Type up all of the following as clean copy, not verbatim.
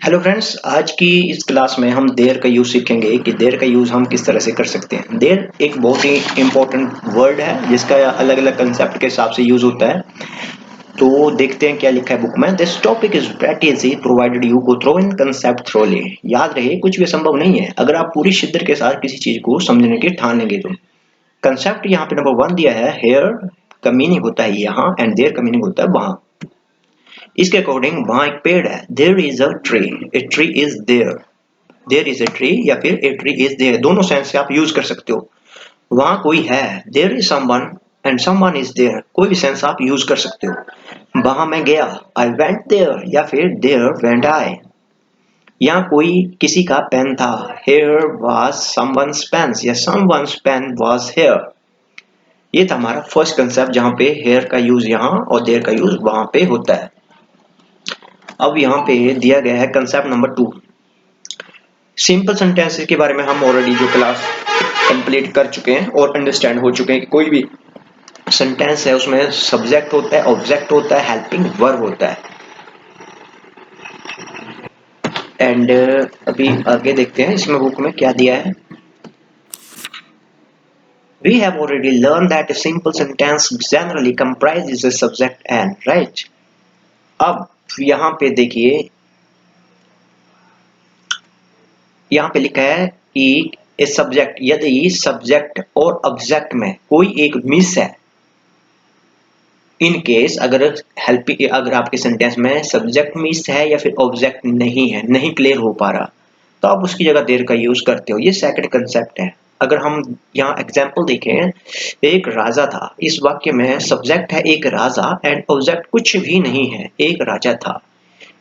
Hello friends, आज की इस क्लास में हम देयर का यूज सीखेंगे कि देयर का यूज हम किस तरह से कर सकते हैं। देयर एक बहुत ही इंपॉर्टेंट वर्ड है जिसका अलग अलग कंसेप्ट के हिसाब से यूज होता है। तो देखते हैं क्या लिखा है बुक में। This topic is very easy provided you go through in concept thoroughly. याद रहे, कुछ भी संभव नहीं है अगर आप पूरी शिद्दत के साथ किसी चीज को समझने की ठान लेंगे तो। कंसेप्ट यहाँ पे नंबर 1 दिया है, हेयर का मीनिंग होता है यहाँ एंड देयर का मीनिंग होता है वहां। इसके अकॉर्डिंग वहां एक पेड़ है, there is a tree, a tree is there. There is a tree या फिर ए ट्री इज देयर, दोनों सेंस से आप यूज कर सकते हो। वहां कोई है, there is someone and someone is there, कोई भी सेंस आप यूज कर सकते हो। वहां मैं गया, आई वेंट देयर, या फिर देयर वेंट आई। यहाँ कोई किसी का पेन था, हेयर वाज समवन्स पेन या समवन्स पेन वाज हेयर। ये था हमारा फर्स्ट कंसेप्ट जहां पे हेयर का यूज यहाँ और देयर का यूज वहां पे होता है। अब यहाँ पे दिया गया है कंसेप्ट नंबर 2। सिंपल सेंटेंसेस के बारे में हम ऑलरेडी जो क्लास कंप्लीट कर चुके हैं और अंडरस्टैंड हो चुके हैं कि कोई भी सेंटेंस है उसमें सब्जेक्ट होता है, ऑब्जेक्ट होता है, हेल्पिंग वर्ब होता है। एंड अभी आगे देखते हैं इसमें बुक में क्या दिया है। We have already learned that a simple sentence generally comprises a subject and, right? अब यहाँ पे देखिए, यहाँ पे लिखा है कि सब्जेक्ट, यदि सब्जेक्ट और ऑब्जेक्ट में कोई एक मिस है, इन केस अगर अगर आपके सेंटेंस में सब्जेक्ट मिस है या फिर ऑब्जेक्ट नहीं है, नहीं क्लियर हो पा रहा, तो आप उसकी जगह देयर का यूज करते हो। ये सेकंड कंसेप्ट है। अगर हम यहाँ एग्जांपल देखें, एक राजा था, इस वाक्य में सब्जेक्ट है एक राजा एंड ऑब्जेक्ट कुछ भी नहीं है, एक राजा था।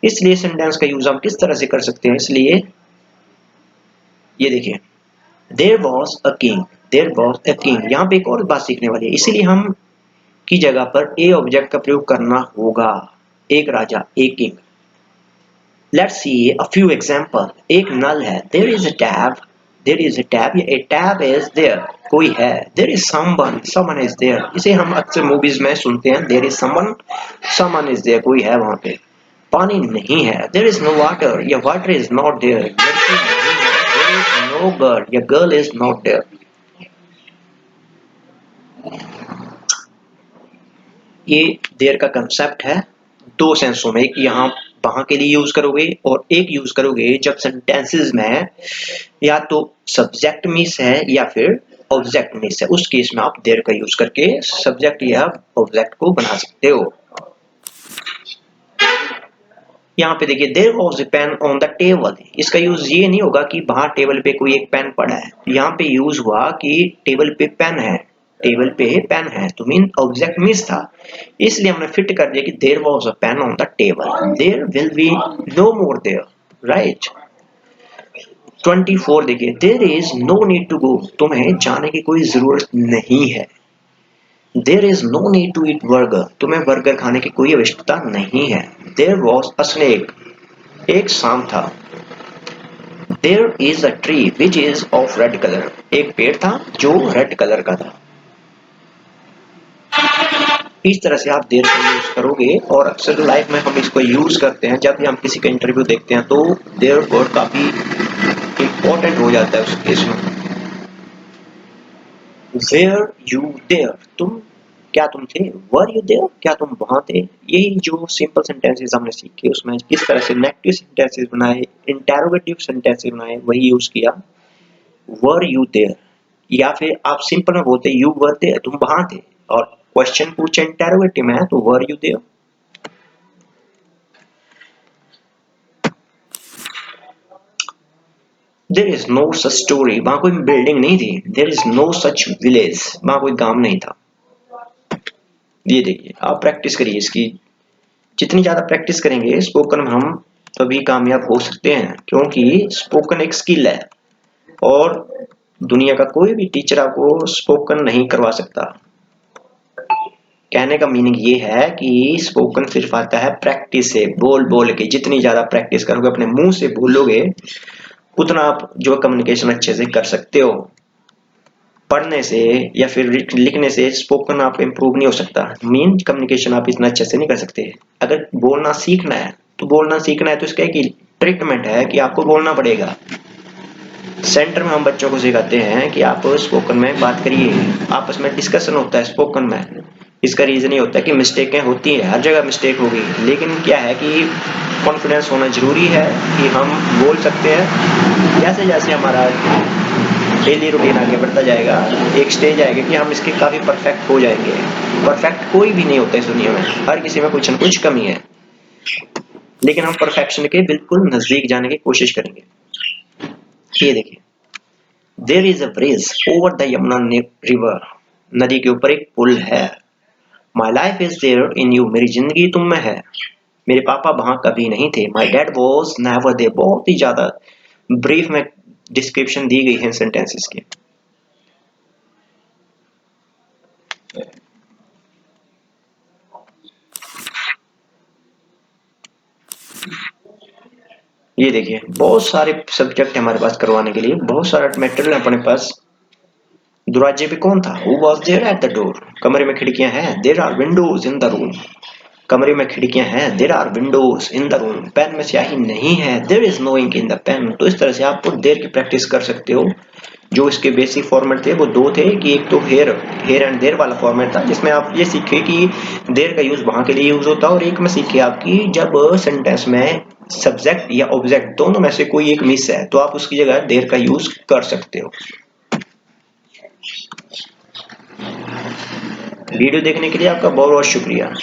इसलिए सेंटेंस का यूज हम किस तरह से कर सकते हैं, इसलिए ये देखिए, there was a king, there was a king. यहाँ पे एक और बात सीखने वाली है, इसीलिए हम की जगह पर ए ऑब्जेक्ट का प्रयोग करना होगा। एक राजा, एक king. Let's see a few example. एक नल है, there is a tab, there is a tab, a tab is there, कोई है। There is someone, someone is there, इसे हम अक्सर मूवीज में सुनते हैं, there is someone, someone is there, कोई है वहां पे। पानी नहीं है, देयर इज नो वाटर, या वाटर इज नॉट देयर, लड़की नहीं है, देयर इज नो गर्ल, या गर्ल इज नॉट देयर। ये देयर का कंसेप्ट है दो सेंसों में, एक यहाँ वहां के लिए यूज करोगे और एक यूज करोगे जब सेंटेंसेस में या तो सब्जेक्ट मिस है या फिर ऑब्जेक्ट मिस है, उस केस में आप देयर का यूज करके सब्जेक्ट या ऑब्जेक्ट को बना सकते हो। यहाँ पे देखिए, there was a pen on the table. इसका यूज ये नहीं होगा कि वहां टेबल पे कोई एक पेन पड़ा है, यहाँ पे यूज हुआ कि टेबल पे पेन है, टेबल पे पेन है, तो मीन ऑब्जेक्ट मिस था, इसलिए हमने फिट कर दिया कि there was a pen on the table, there will be no more there, right. 24 देखिए, there is no need to go, तुम्हें जाने की कोई जरूरत नहीं है। There is no need to eat burger, तुम्हें बर्गर खाने की कोई आवश्यकता नहीं है। देयर वाज अ स्नेक, एक सांप था। There is a tree which is of red colour, एक पेड़ था जो रेड कलर का था। इस तरह से आप देयर का यूज करोगे और अक्सर लाइफ में हम इसको यूज करते हैं। जब भी हम किसी का इंटरव्यू देखते हैं तो देयर वर्ड काफी इंपॉर्टेंट हो जाता है उस केस में। वेयर यू देयर, तुम क्या तुम थे, वर यू देयर, क्या तुम वहां थे। यही जो सिंपल सेंटेंसेस हमने सीखे उसमें किस तरह से नेगेटिव सेंटेंसेस बनाए, इंटेरोगेटिव सेंटेंसेस बनाए, वही यूज किया। वर यू देयर, या फिर आप सिंपल में बोलते यू वर देयर, तुम वहां थे, और क्वेश्चन पूछे इंटेरोगेटिव में है तो were you there. There is no such story, वहां कोई बिल्डिंग नहीं थी। There is no such village, वहां कोई गांव नहीं था। ये देखिए, आप प्रैक्टिस करिए इसकी, जितनी ज्यादा प्रैक्टिस करेंगे स्पोकन में हम तभी कामयाब हो सकते हैं, क्योंकि स्पोकन एक स्किल है और दुनिया का कोई भी टीचर आपको स्पोकन नहीं करवा सकता। कहने का मीनिंग ये है कि स्पोकन सिर्फ आता है प्रैक्टिस से, बोल बोल के। जितनी ज्यादा प्रैक्टिस करोगे, अपने मुंह से बोलोगे, उतना आप जो कम्युनिकेशन अच्छे से कर सकते हो। पढ़ने से या फिर लिखने से स्पोकन आप इम्प्रूव नहीं हो सकता, कम्युनिकेशन आप इतना अच्छे से नहीं कर सकते। अगर बोलना सीखना है तो बोलना सीखना है तो इसका है कि ट्रीटमेंट है कि आपको बोलना पड़ेगा। सेंटर में हम बच्चों को सिखाते हैं कि आप स्पोकन में बात करिए, आपस में डिस्कशन होता है स्पोकन में। इसका रीजन ये होता है कि मिस्टेकें होती है, हर जगह मिस्टेक होगी, लेकिन क्या है कि कॉन्फिडेंस होना जरूरी है कि हम बोल सकते हैं। जैसे जैसे हमारा डेली रूटीन आगे बढ़ता जाएगा, एक स्टेज आएगा कि हम इसके काफी परफेक्ट हो जाएंगे। परफेक्ट कोई भी नहीं होता इस दुनिया में, हर किसी में कुछ न कुछ कमी है, लेकिन हम परफेक्शन के बिल्कुल नजदीक जाने की कोशिश करेंगे। ये देखिए, there is a bridge over the Yamuna river, नदी के ऊपर एक पुल है। My life is there in you, मेरी जिंदगी तुम में है। मेरे पापा वहां कभी नहीं थे। My dad was never there, बहुत ही ज्यादा ब्रीफ में डिस्क्रिप्शन दी गई है सेंटेंसेस की। ये देखिए, बहुत सारे सब्जेक्ट हमारे पास करवाने के लिए, बहुत सारा मटेरियल है अपने पास। दरवाजे पे कौन था? Who was there at the door? कमरे में खिड़कियां हैं। There are windows in the room. कमरे में खिड़कियां हैं। There are windows in the room. Pen में स्याही नहीं है। There is no ink in the pen. तो इस तरह से आप देर की प्रैक्टिस कर सकते हो। जो इसके बेसिक फॉर्मेट थे वो दो थे कि एक तो हेयर एंड देर वाला फॉर्मेट था, जिसमें आप ये सीखे कि देर का यूज वहां के लिए यूज होता है, और एक में सीखे आपकी जब सेंटेंस में सब्जेक्ट या ऑब्जेक्ट दोनों में से कोई एक मिस है तो आप उसकी जगह देर का यूज कर सकते हो। वीडियो देखने के लिए आपका बहुत बहुत शुक्रिया।